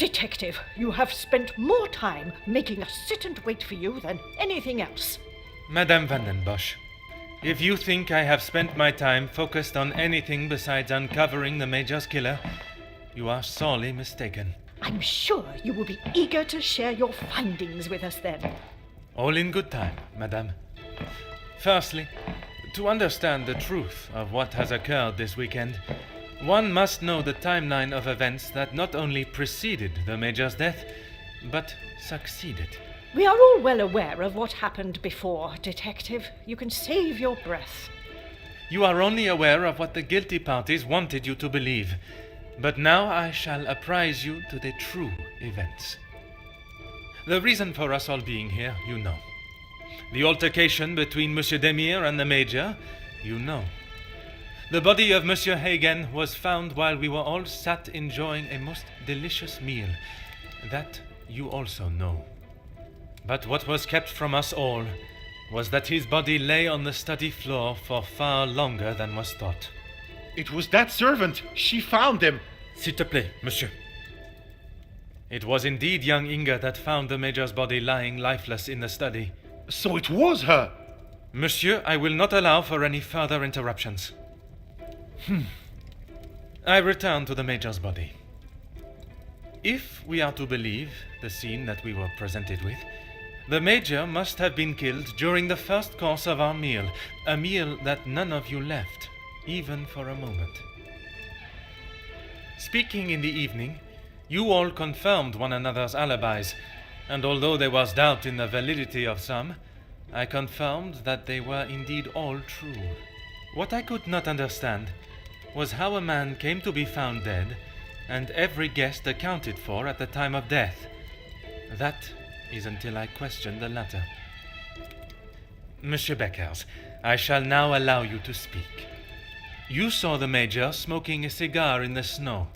Detective, you have spent more time making us sit and wait for you than anything else. Madame Van den Bosch, if you think I have spent my time focused on anything besides uncovering the Major's killer, you are sorely mistaken. I'm sure you will be eager to share your findings with us then. All in good time, Madame. Firstly, to understand the truth of what has occurred this weekend, one must know the timeline of events that not only preceded the Major's death, but succeeded. We are all well aware of what happened before, Detective. You can save your breath. You are only aware of what the guilty parties wanted you to believe, but now I shall apprise you to the true events. The reason for us all being here, you know. The altercation between Monsieur Demire and the Major, you know. The body of Monsieur Hagen was found while we were all sat enjoying a most delicious meal. That you also know. But what was kept from us all was that his body lay on the study floor for far longer than was thought. It was that servant. She found him. S'il te plaît, monsieur. It was indeed young Inga that found the Major's body lying lifeless in the study. So it was her. Monsieur, I will not allow for any further interruptions. I return to the Major's body. If we are to believe the scene that we were presented with, the Major must have been killed during the first course of our meal, a meal that none of you left, even for a moment. Speaking in the evening, you all confirmed one another's alibis, and although there was doubt in the validity of some, I confirmed that they were indeed all true. What I could not understand was how a man came to be found dead, and every guest accounted for at the time of death. That is until I questioned the latter. Monsieur Beckers, I shall now allow you to speak. You saw the Major smoking a cigar in the snow.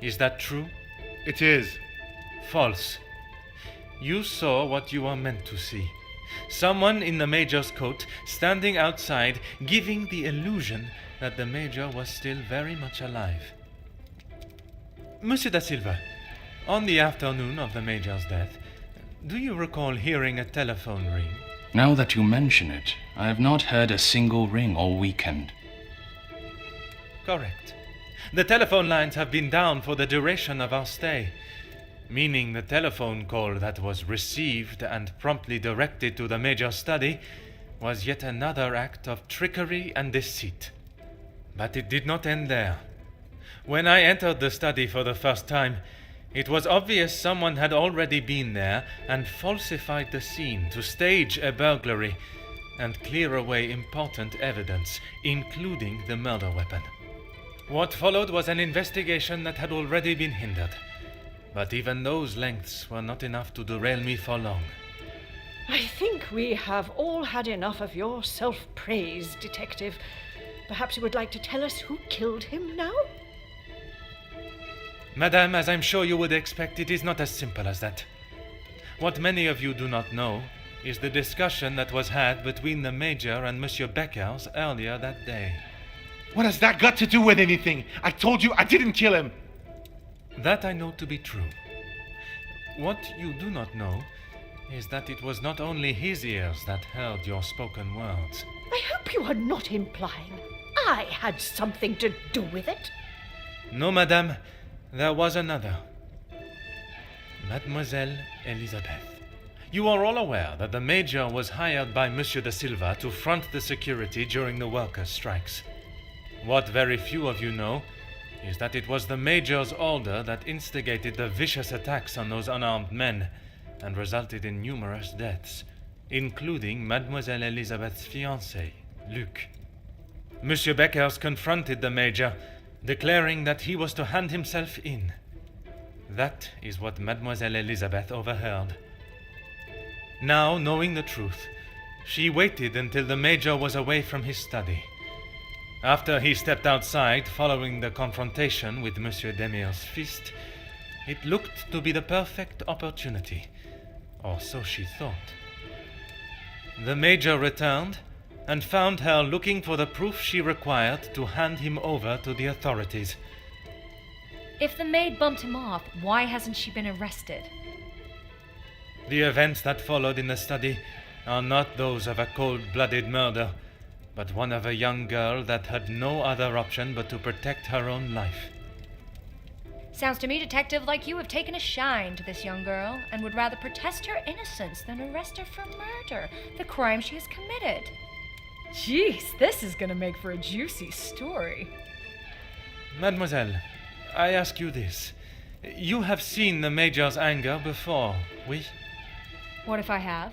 Is that true? It is. False. You saw what you were meant to see. Someone in the Major's coat standing outside, giving the illusion that the Major was still very much alive. Monsieur da Silva, on the afternoon of the Major's death, do you recall hearing a telephone ring? Now that you mention it, I have not heard a single ring all weekend. Correct. The telephone lines have been down for the duration of our stay, meaning the telephone call that was received and promptly directed to the Major's study was yet another act of trickery and deceit. But it did not end there. When I entered the study for the first time, it was obvious someone had already been there and falsified the scene to stage a burglary and clear away important evidence, including the murder weapon. What followed was an investigation that had already been hindered. But even those lengths were not enough to derail me for long. I think we have all had enough of your self-praise, Detective. Perhaps you would like to tell us who killed him now? Madame, as I'm sure you would expect, it is not as simple as that. What many of you do not know is the discussion that was had between the Major and Monsieur Beckers earlier that day. What has that got to do with anything? I told you I didn't kill him. That I know to be true. What you do not know is that it was not only his ears that heard your spoken words. I hope you are not implying I had something to do with it. No, madame, there was another. Mademoiselle Elisabeth. You are all aware that the Major was hired by Monsieur de Silva to front the security during the workers' strikes. What very few of you know is that it was the Major's order that instigated the vicious attacks on those unarmed men and resulted in numerous deaths, including Mademoiselle Elisabeth's fiancé, Luc. Monsieur Beckers confronted the Major, declaring that he was to hand himself in. That is what Mademoiselle Elisabeth overheard. Now, knowing the truth, she waited until the Major was away from his study. After he stepped outside following the confrontation with Monsieur Demire's fist, it looked to be the perfect opportunity, or so she thought. The Major returned and found her looking for the proof she required to hand him over to the authorities. If the maid bumped him off, why hasn't she been arrested? The events that followed in the study are not those of a cold-blooded murder, but one of a young girl that had no other option but to protect her own life. Sounds to me, Detective, like you have taken a shine to this young girl and would rather protest her innocence than arrest her for murder, the crime she has committed. Jeez, this is gonna make for a juicy story. Mademoiselle, I ask you this. You have seen the Major's anger before, oui? What if I have?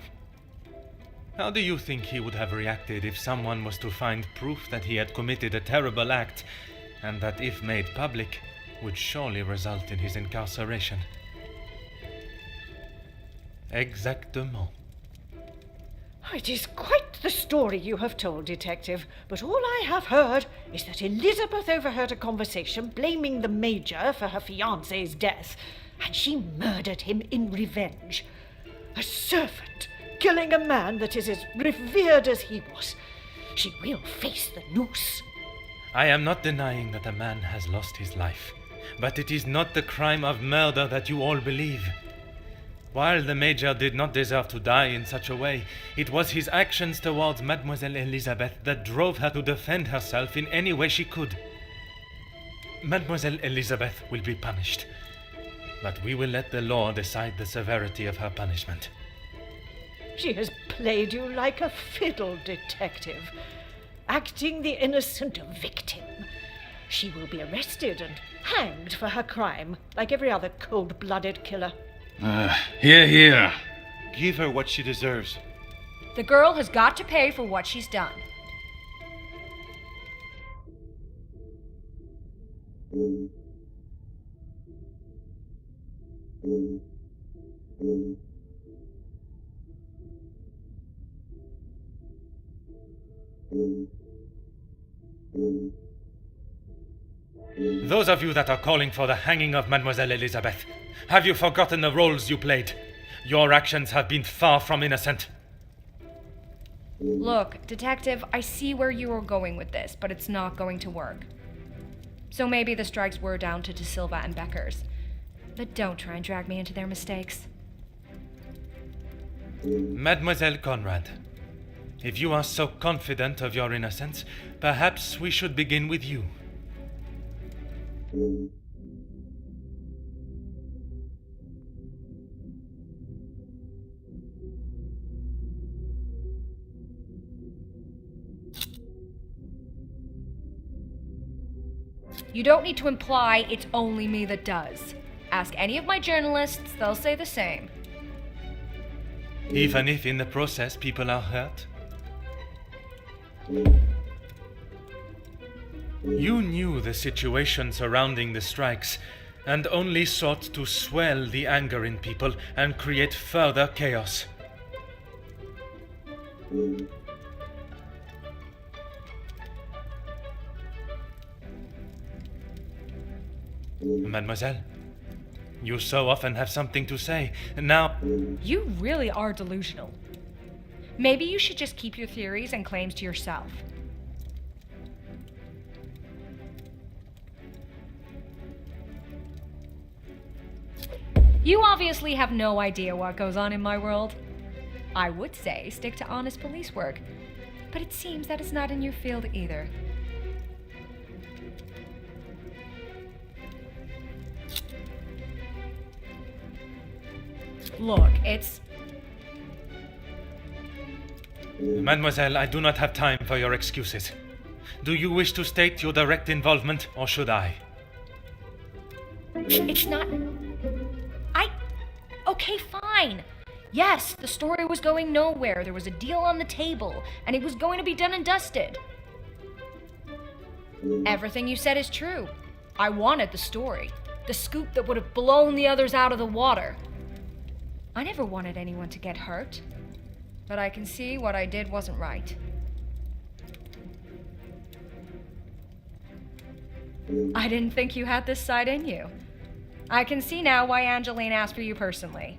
How do you think he would have reacted if someone was to find proof that he had committed a terrible act, and that, if made public, would surely result in his incarceration? Exactement. It is quite the story you have told, Detective, but all I have heard is that Elizabeth overheard a conversation blaming the Major for her fiancé's death, and she murdered him in revenge. A servant killing a man that is as revered as he was. She will face the noose. I am not denying that a man has lost his life, but it is not the crime of murder that you all believe. While the Major did not deserve to die in such a way, it was his actions towards Mademoiselle Elizabeth that drove her to defend herself in any way she could. Mademoiselle Elizabeth will be punished, but we will let the law decide the severity of her punishment. She has played you like a fiddle, Detective, acting the innocent victim. She will be arrested and hanged for her crime, like every other cold-blooded killer. Here. Give her what she deserves. The girl has got to pay for what she's done. Those of you that are calling for the hanging of Mademoiselle Elizabeth, have you forgotten the roles you played? Your actions have been far from innocent. Look, Detective, I see where you are going with this, but it's not going to work. So maybe the strikes were down to De Silva and Beckers. But don't try and drag me into their mistakes. Mademoiselle Conrad, if you are so confident of your innocence, perhaps we should begin with you. You don't need to imply it's only me that does. Ask any of my journalists, they'll say the same. Even if in the process people are hurt? You knew the situation surrounding the strikes and only sought to swell the anger in people and create further chaos. Mademoiselle, you so often have something to say. Now, You really are delusional. Maybe you should just keep your theories and claims to yourself. You obviously have no idea what goes on in my world. I would say stick to honest police work, but it seems that it's not in your field either. Look, it's... Mademoiselle, I do not have time for your excuses. Do you wish to state your direct involvement, or should I? It's not... Okay, fine. Yes, the story was going nowhere. There was a deal on the table, and it was going to be done and dusted. Everything you said is true. I wanted the story. The scoop that would have blown the others out of the water. I never wanted anyone to get hurt. But I can see what I did wasn't right. I didn't think you had this side in you. I can see now why Angeline asked for you personally.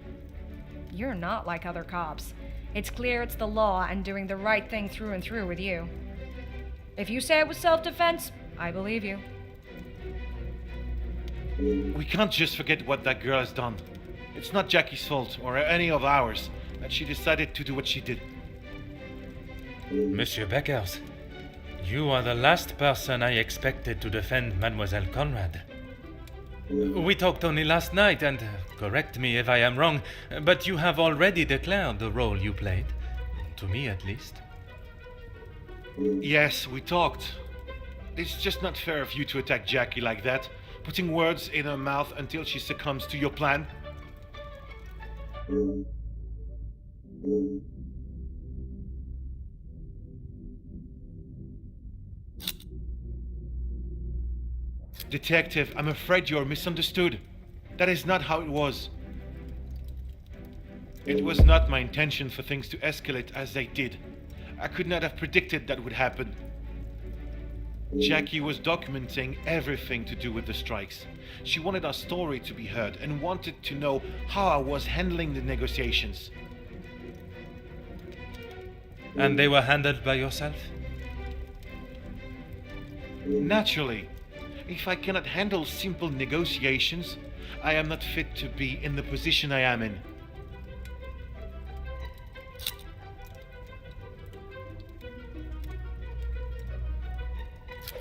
You're not like other cops. It's clear it's the law and doing the right thing through and through with you. If you say it was self-defense, I believe you. We can't just forget what that girl has done. It's not Jackie's fault, or any of ours, that she decided to do what she did. Monsieur Beckers, you are the last person I expected to defend Mademoiselle Conrad. We talked only last night, and correct me if I am wrong, but you have already declared the role you played. To me, at least. Yes, we talked. It's just not fair of you to attack Jackie like that, putting words in her mouth until she succumbs to your plan. Detective, I'm afraid you're misunderstood. That is not how it was. It was not my intention for things to escalate as they did. I could not have predicted that would happen. Jackie was documenting everything to do with the strikes. She wanted our story to be heard and wanted to know how I was handling the negotiations. And they were handled by yourself? Naturally. If I cannot handle simple negotiations, I am not fit to be in the position I am in.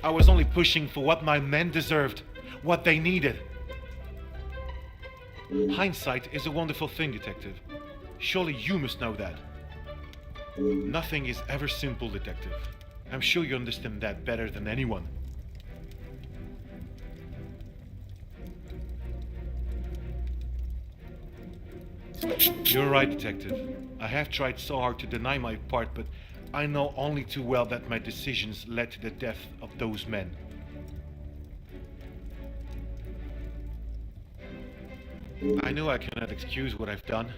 I was only pushing for what my men deserved, what they needed. Hindsight is a wonderful thing, Detective. Surely you must know that. Nothing is ever simple, Detective. I'm sure you understand that better than anyone. You're right, Detective. I have tried so hard to deny my part, but I know only too well that my decisions led to the death of those men. I know I cannot excuse what I've done.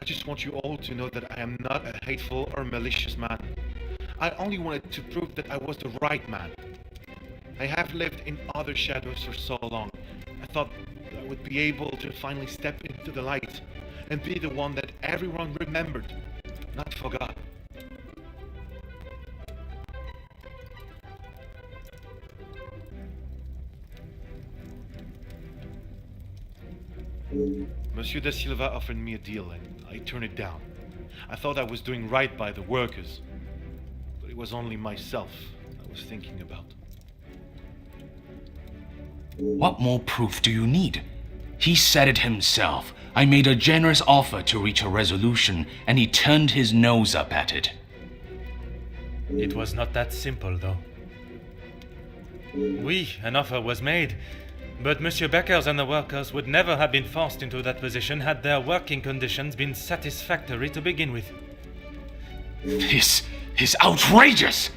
I just want you all to know that I am not a hateful or malicious man. I only wanted to prove that I was the right man. I have lived in other shadows for so long. I thought I would be able to finally step into the light and be the one that everyone remembered, not forgot. Monsieur da Silva offered me a deal and I turned it down. I thought I was doing right by the workers, but it was only myself I was thinking about. What more proof do you need? He said it himself. I made a generous offer to reach a resolution, and he turned his nose up at it. It was not that simple, though. An offer was made, but Monsieur Beckers and the workers would never have been forced into that position had their working conditions been satisfactory to begin with. This is outrageous!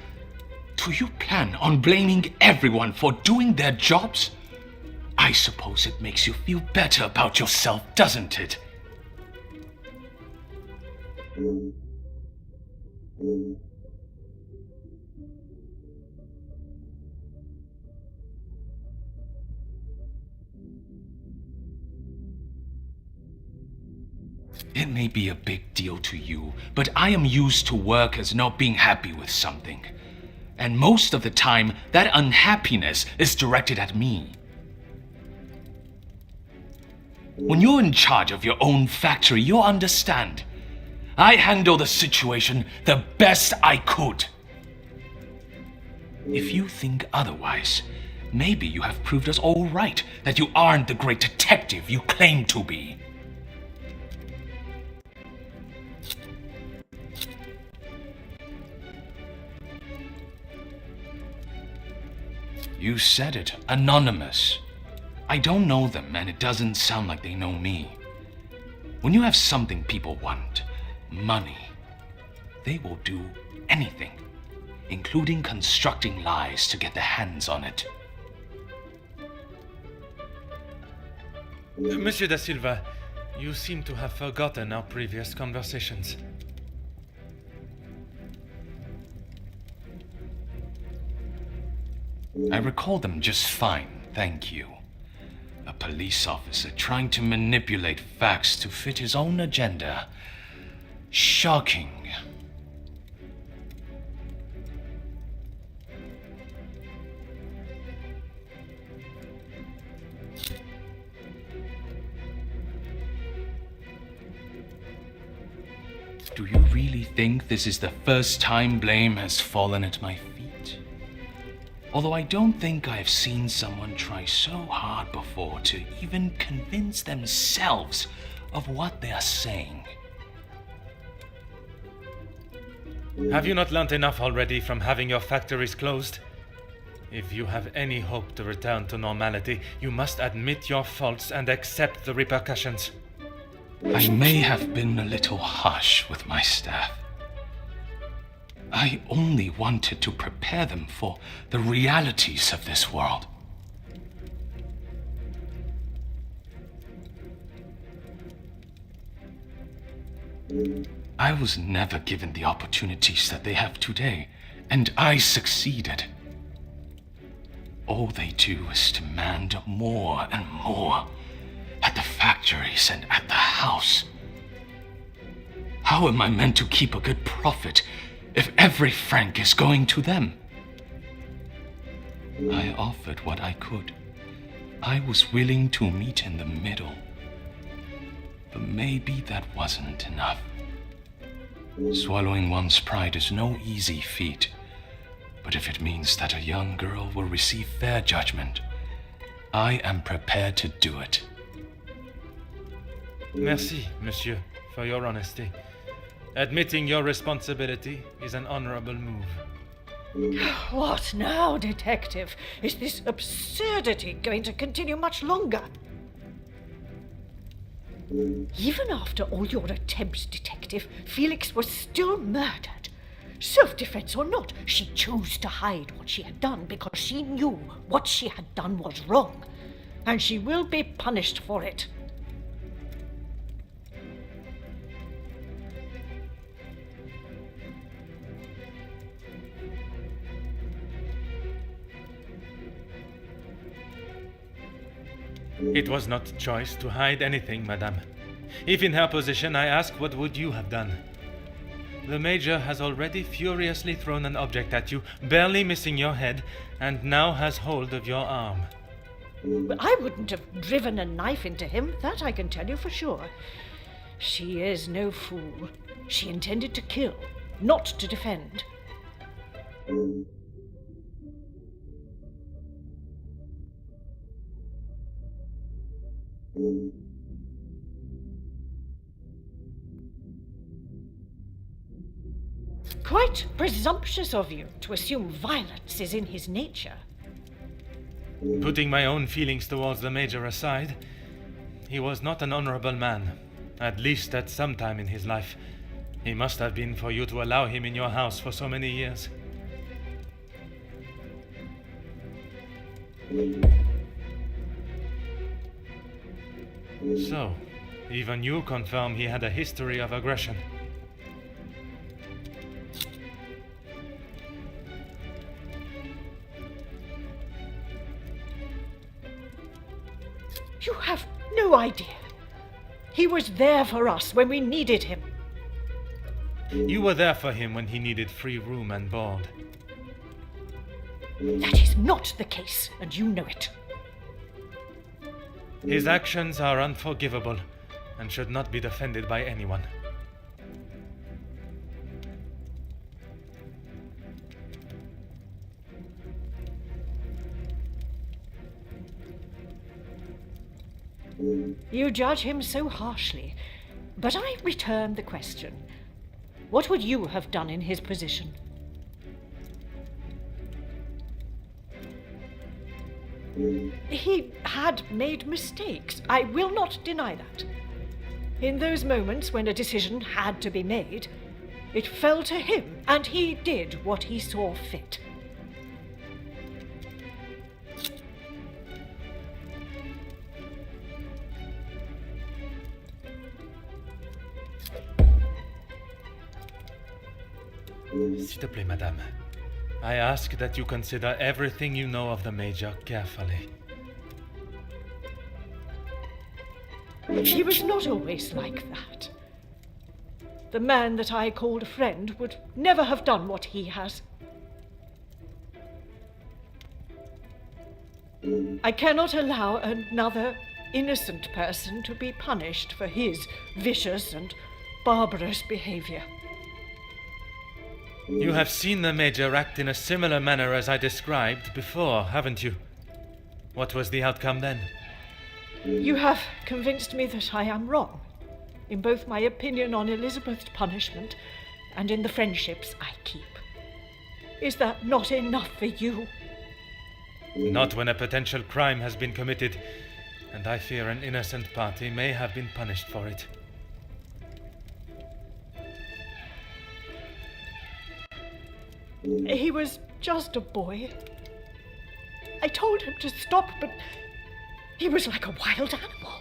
Do you plan on blaming everyone for doing their jobs? I suppose it makes you feel better about yourself, doesn't it? It may be a big deal to you, but I am used to workers not being happy with something. And most of the time, that unhappiness is directed at me. When you're in charge of your own factory, you'll understand. I handled the situation the best I could. If you think otherwise, maybe you have proved us all right that you aren't the great detective you claim to be. You said it, anonymous. I don't know them, and it doesn't sound like they know me. When you have something people want, money, they will do anything, including constructing lies to get their hands on it. Monsieur da Silva, you seem to have forgotten our previous conversations. I recall them just fine, thank you. A police officer trying to manipulate facts to fit his own agenda. Shocking. Do you really think this is the first time blame has fallen at my feet? Although I don't think I've seen someone try so hard before to even convince themselves of what they are saying. Have you not learnt enough already from having your factories closed? If you have any hope to return to normality, you must admit your faults and accept the repercussions. I may have been a little harsh with my staff. I only wanted to prepare them for the realities of this world. I was never given the opportunities that they have today, and I succeeded. All they do is demand more and more at the factories and at the house. How am I meant to keep a good profit if every franc is going to them? I offered what I could. I was willing to meet in the middle. But maybe that wasn't enough. Swallowing one's pride is no easy feat. But if it means that a young girl will receive fair judgment, I am prepared to do it. Merci, monsieur, for your honesty. Admitting your responsibility is an honorable move. What now, Detective? Is this absurdity going to continue much longer? Even after all your attempts, Detective, Felix was still murdered. Self-defense or not, she chose to hide what she had done because she knew what she had done was wrong, and she will be punished for it. It was not choice to hide anything, madame. If in her position, I ask, what would you have done? The Major has already furiously thrown an object at you, barely missing your head, and now has hold of your arm. I wouldn't have driven a knife into him, that I can tell you for sure. She is no fool. She intended to kill, not to defend. Quite presumptuous of you to assume violence is in his nature. Putting my own feelings towards the Major aside, he was not an honorable man, at least at some time in his life. He must have been for you to allow him in your house for so many years. So, even you confirm he had a history of aggression. You have no idea. He was there for us when we needed him. You were there for him when he needed free room and board. That is not the case, and you know it. His actions are unforgivable and should not be defended by anyone. You judge him so harshly, but I return the question. What would you have done in his position? He had made mistakes. I will not deny that. In those moments when a decision had to be made, it fell to him, and he did what he saw fit. S'il te plaît, madame. I ask that you consider everything you know of the Major carefully. He was not always like that. The man that I called a friend would never have done what he has. I cannot allow another innocent person to be punished for his vicious and barbarous behavior. You have seen the Major act in a similar manner as I described before, haven't you? What was the outcome then? You have convinced me that I am wrong, in both my opinion on Elizabeth's punishment and in the friendships I keep. Is that not enough for you? Not when a potential crime has been committed, and I fear an innocent party may have been punished for it. He was just a boy. I told him to stop, but he was like a wild animal.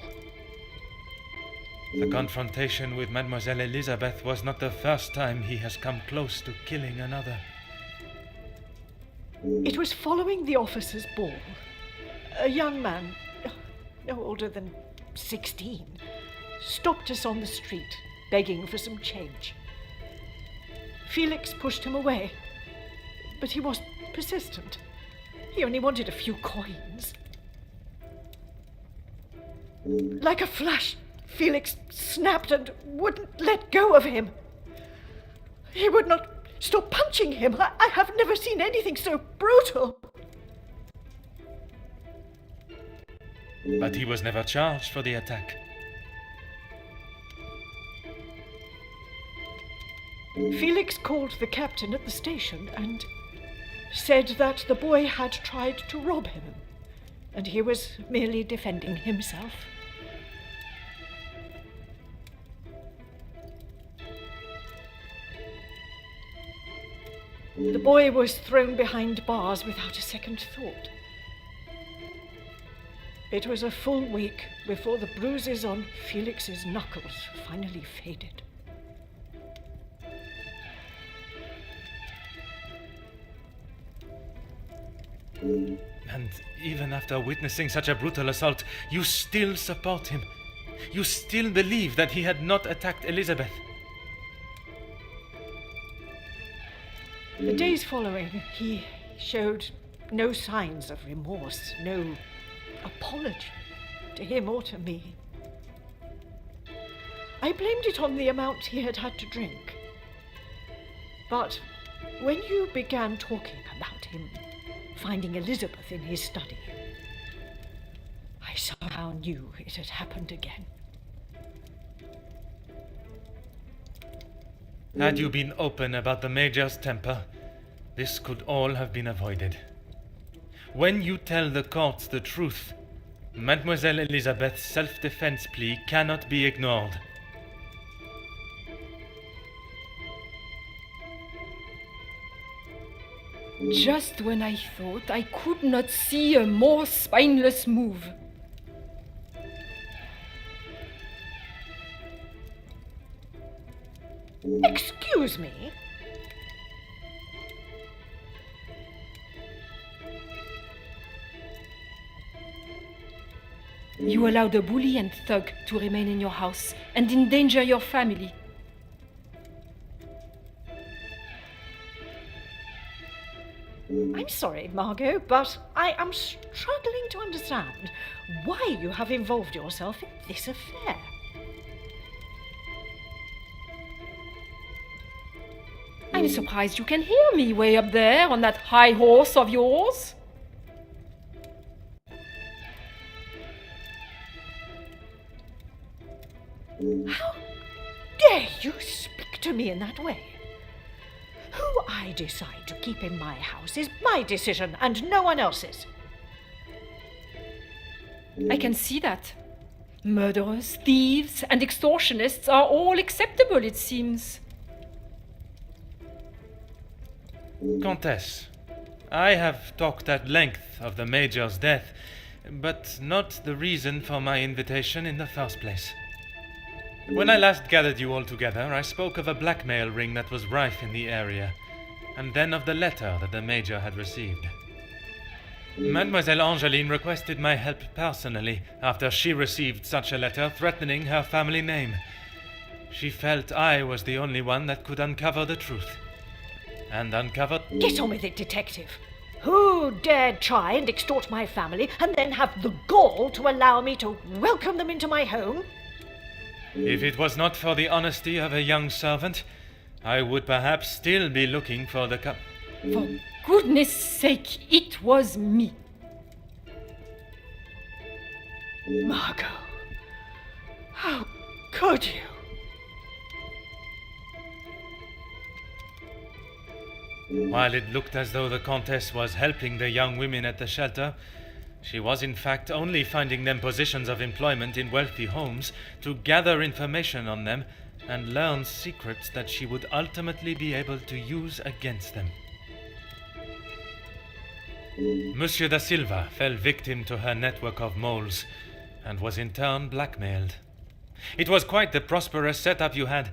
The confrontation with Mademoiselle Elizabeth was not the first time he has come close to killing another. It was following the officers' ball. A young man, no older than 16, stopped us on the street, begging for some change. Felix pushed him away, but he was persistent. He only wanted a few coins. Like a flash, Felix snapped and wouldn't let go of him. He would not stop punching him. I have never seen anything so brutal. But he was never charged for the attack. Felix called the captain at the station and said that the boy had tried to rob him, and he was merely defending himself. The boy was thrown behind bars without a second thought. It was a full week before the bruises on Felix's knuckles finally faded. And even after witnessing such a brutal assault, you still support him. You still believe that he had not attacked Elizabeth. The days following, he showed no signs of remorse, no apology to him or to me. I blamed it on the amount he had had to drink. But when you began talking about him finding Elizabeth in his study, I somehow knew it had happened again. Had you been open about the Major's temper, this could all have been avoided. When you tell the court the truth, Mademoiselle Elizabeth's self-defense plea cannot be ignored. Just when I thought I could not see a more spineless move. Excuse me? You allowed a bully and thug to remain in your house and endanger your family. I'm sorry, Margot, but I am struggling to understand why you have involved yourself in this affair. I'm surprised you can hear me way up there on that high horse of yours. How dare you speak to me in that way? Who I decide to keep in my house is my decision and no one else's. I can see that. Murderers, thieves, and extortionists are all acceptable, it seems. Countess, I have talked at length of the Major's death, but not the reason for my invitation in the first place. When I last gathered you all together, I spoke of a blackmail ring that was rife in the area, and then of the letter that the Major had received. Mademoiselle Angeline requested my help personally after she received such a letter threatening her family name. She felt I was the only one that could uncover the truth. And uncovered... Get on with it, detective. Who dared try and extort my family and then have the gall to allow me to welcome them into my home? If it was not for the honesty of a young servant, I would perhaps still be looking for the cup. For goodness sake, it was me. Margot, how could you? While it looked as though the Countess was helping the young women at the shelter, she was in fact only finding them positions of employment in wealthy homes to gather information on them and learn secrets that she would ultimately be able to use against them. Monsieur da Silva fell victim to her network of moles and was in turn blackmailed. It was quite the prosperous setup you had,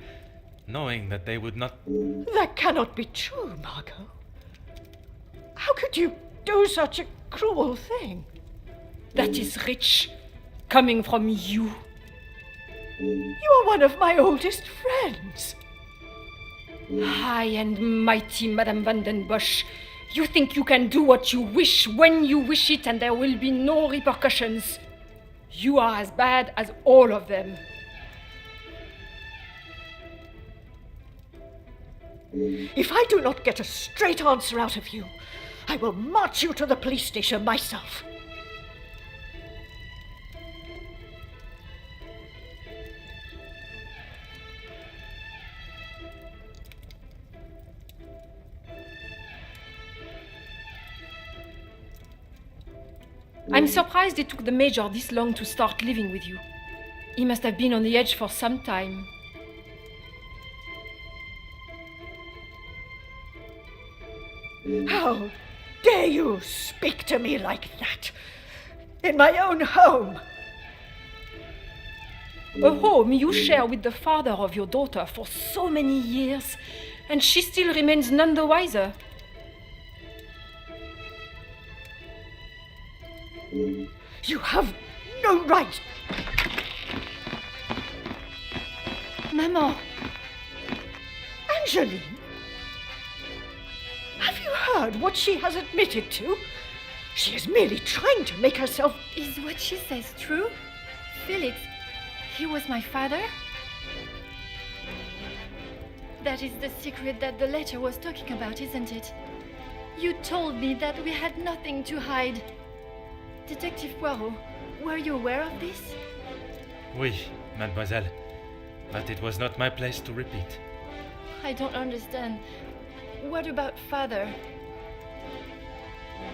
knowing that they would not... That cannot be true, Margot. How could you do such a cruel thing? That is rich, coming from you. You are one of my oldest friends. High and mighty, Madame Van den Bosch. You think you can do what you wish when you wish it and there will be no repercussions. You are as bad as all of them. If I do not get a straight answer out of you, I will march you to the police station myself. I'm surprised it took the Major this long to start living with you. He must have been on the edge for some time. How dare you speak to me like that? In my own home. A home you share with the father of your daughter for so many years, and she still remains none the wiser. You have no right. Maman, Angeline? Have you heard what she has admitted to? She is merely trying to make herself... Is what she says true? Felix, he was my father? That is the secret that the letter was talking about, isn't it? You told me that we had nothing to hide. Detective Poirot, were you aware of this? Oui, mademoiselle. But it was not my place to repeat. I don't understand. What about father?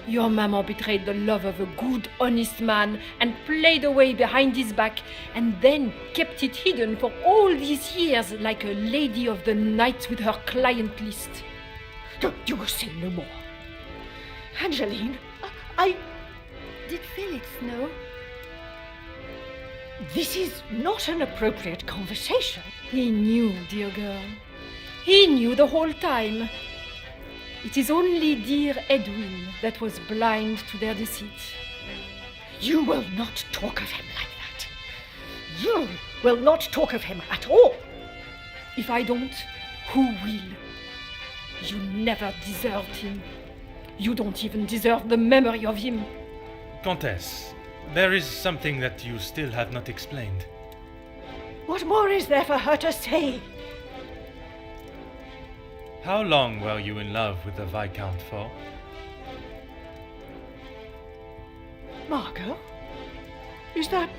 your maman betrayed the love of a good, honest man and played away behind his back and then kept it hidden for all these years like a lady of the night with her client list. You will say no more. Angeline, Did Felix know? This is not an appropriate conversation. He knew, dear girl. He knew the whole time. It is only dear Edwin that was blind to their deceit. You will not talk of him like that. You will not talk of him at all. If I don't, who will? You never deserved him. You don't even deserve the memory of him. Countess, there is something that you still have not explained. What more is there for her to say? How long were you in love with the Viscount for? Margot? Is that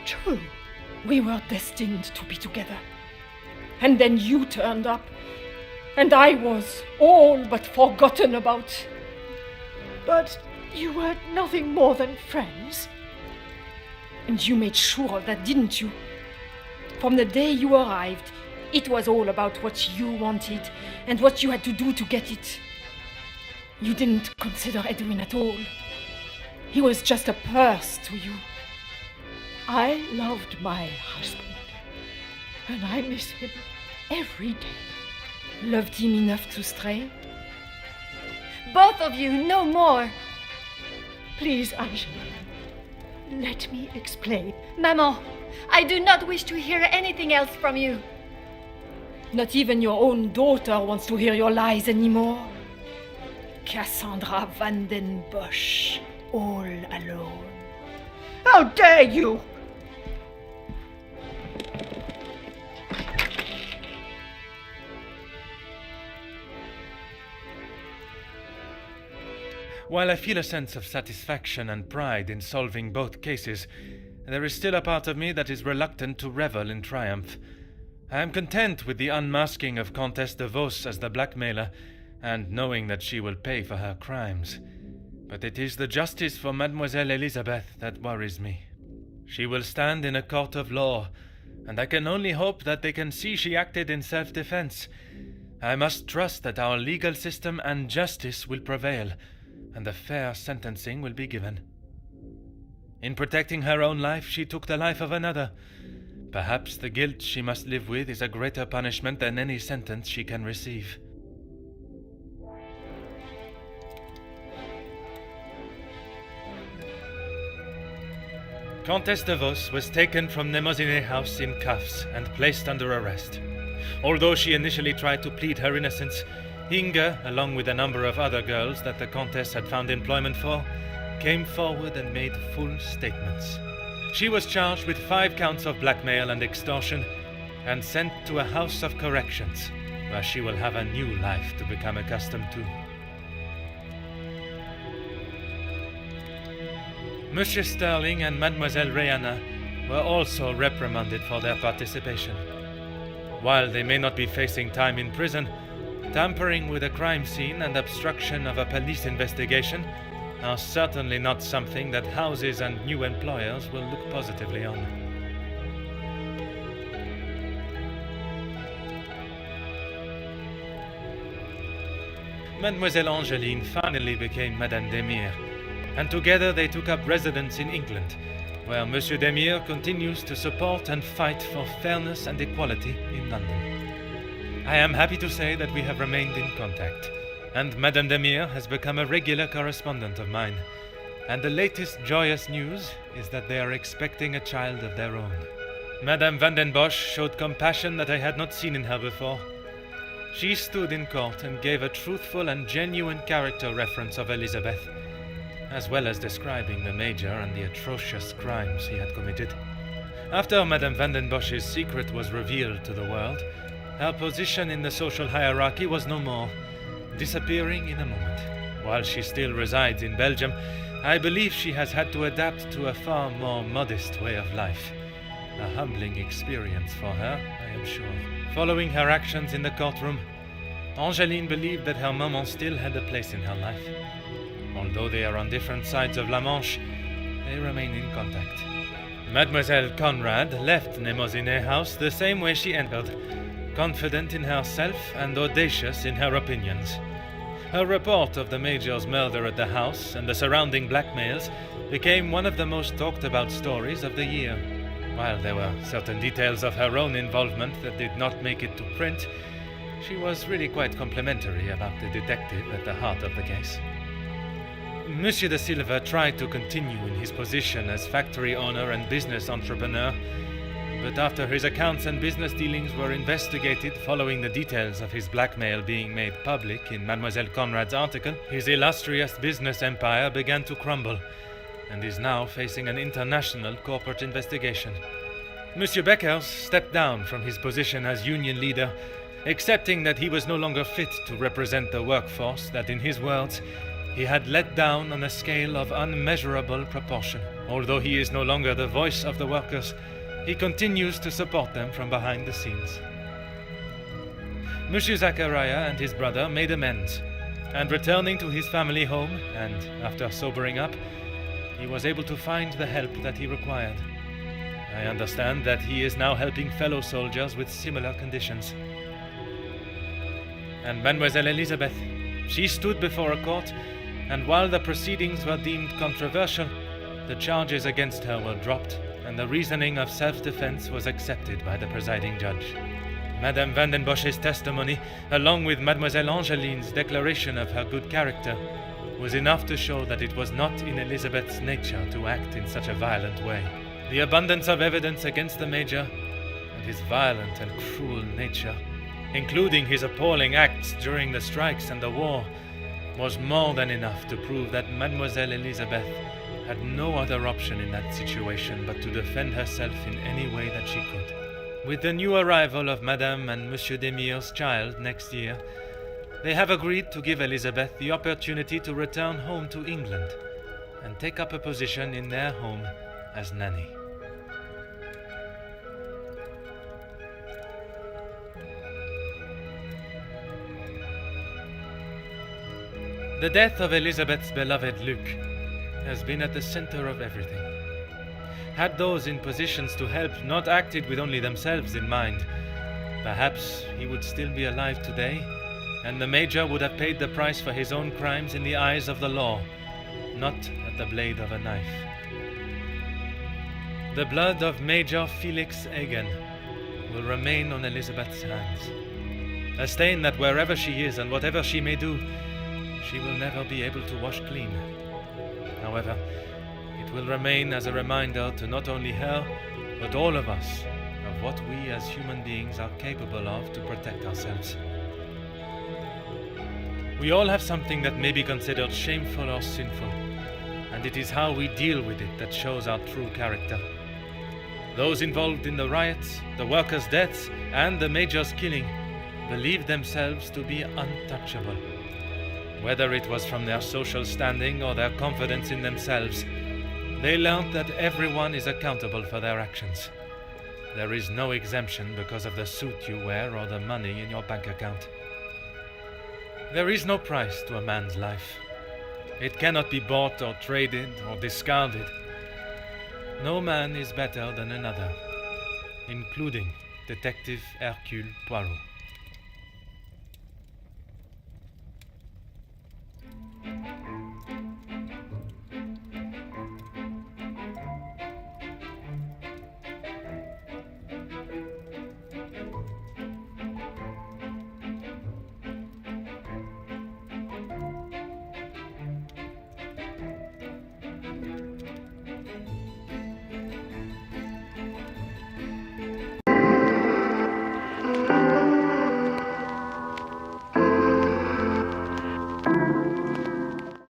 true? We were destined to be together. And then you turned up. And I was all but forgotten about. But you were nothing more than friends. And you made sure of that, didn't you? From the day you arrived, it was all about what you wanted and what you had to do to get it. You didn't consider Edwin at all. He was just a purse to you. I loved my husband, and I miss him every day. Loved him enough to stray? Both of you, no more! Please, Angela, let me explain. Maman, I do not wish to hear anything else from you. Not even your own daughter wants to hear your lies anymore. Cassandra Van den Bosch, all alone. How dare you! While I feel a sense of satisfaction and pride in solving both cases, there is still a part of me that is reluctant to revel in triumph. I am content with the unmasking of Comtesse de Vos as the blackmailer, and knowing that she will pay for her crimes. But it is the justice for Mademoiselle Elizabeth that worries me. She will stand in a court of law, and I can only hope that they can see she acted in self-defense. I must trust that our legal system and justice will prevail, and a fair sentencing will be given. In protecting her own life, she took the life of another. Perhaps the guilt she must live with is a greater punishment than any sentence she can receive. Comtesse de Vos was taken from Nemozinet House in cuffs and placed under arrest. Although she initially tried to plead her innocence, Inge, along with a number of other girls that the Comtesse had found employment for, came forward and made full statements. She was charged with 5 counts of blackmail and extortion and sent to a house of corrections, where she will have a new life to become accustomed to. Monsieur Sterling and Mademoiselle Rihanna were also reprimanded for their participation. While they may not be facing time in prison, tampering with a crime scene and obstruction of a police investigation are certainly not something that houses and new employers will look positively on. Mademoiselle Angeline finally became Madame Demire, and together they took up residence in England, where Monsieur Demire continues to support and fight for fairness and equality in London. I am happy to say that we have remained in contact, and Madame Demire has become a regular correspondent of mine, and the latest joyous news is that they are expecting a child of their own. Madame Van den Bosch showed compassion that I had not seen in her before. She stood in court and gave a truthful and genuine character reference of Elizabeth, as well as describing the Major and the atrocious crimes he had committed. After Madame Van den Bosch's secret was revealed to the world, her position in the social hierarchy was no more, disappearing in a moment. While she still resides in Belgium, I believe she has had to adapt to a far more modest way of life. A humbling experience for her, I am sure. Following her actions in the courtroom, Angeline believed that her maman still had a place in her life. Although they are on different sides of La Manche, they remain in contact. Mademoiselle Conrad left Nemozinet House the same way she entered, confident in herself and audacious in her opinions. Her report of the Major's murder at the house and the surrounding blackmails became one of the most talked about stories of the year. While there were certain details of her own involvement that did not make it to print, she was really quite complimentary about the detective at the heart of the case. Monsieur de Silva tried to continue in his position as factory owner and business entrepreneur, but after his accounts and business dealings were investigated following the details of his blackmail being made public in Mademoiselle Conrad's article, his illustrious business empire began to crumble and is now facing an international corporate investigation. Monsieur Beckers stepped down from his position as union leader, accepting that he was no longer fit to represent the workforce that, in his words, he had let down on a scale of unmeasurable proportion. Although he is no longer the voice of the workers, he continues to support them from behind the scenes. Monsieur Zachariah and his brother made amends, and returning to his family home, and after sobering up, he was able to find the help that he required. I understand that he is now helping fellow soldiers with similar conditions. And Mademoiselle Elizabeth, she stood before a court, and while the proceedings were deemed controversial, the charges against her were dropped, and the reasoning of self-defense was accepted by the presiding judge. Madame Van den Bosch's testimony, along with Mademoiselle Angeline's declaration of her good character, was enough to show that it was not in Elizabeth's nature to act in such a violent way. The abundance of evidence against the Major, and his violent and cruel nature, including his appalling acts during the strikes and the war, was more than enough to prove that Mademoiselle Elizabeth had no other option in that situation but to defend herself in any way that she could. With the new arrival of Madame and Monsieur Demire's child next year, They have agreed to give Elizabeth the opportunity to return home to England and take up a position in their home as nanny. The death of Elizabeth's beloved Luc has been at the center of everything. Had those in positions to help not acted with only themselves in mind, perhaps he would still be alive today, and the Major would have paid the price for his own crimes in the eyes of the law, not at the blade of a knife. The blood of Major Felix Hagen will remain on Elizabeth's hands, a stain that wherever she is and whatever she may do, she will never be able to wash clean. However, it will remain as a reminder to not only her, but all of us, of what we as human beings are capable of to protect ourselves. We all have something that may be considered shameful or sinful, and it is how we deal with it that shows our true character. Those involved in the riots, the workers' deaths, and the Major's killing believed themselves to be untouchable. Whether it was from their social standing or their confidence in themselves, they learned that everyone is accountable for their actions. There is no exemption because of the suit you wear or the money in your bank account. There is no price to a man's life. It cannot be bought or traded or discarded. No man is better than another, including Detective Hercule Poirot.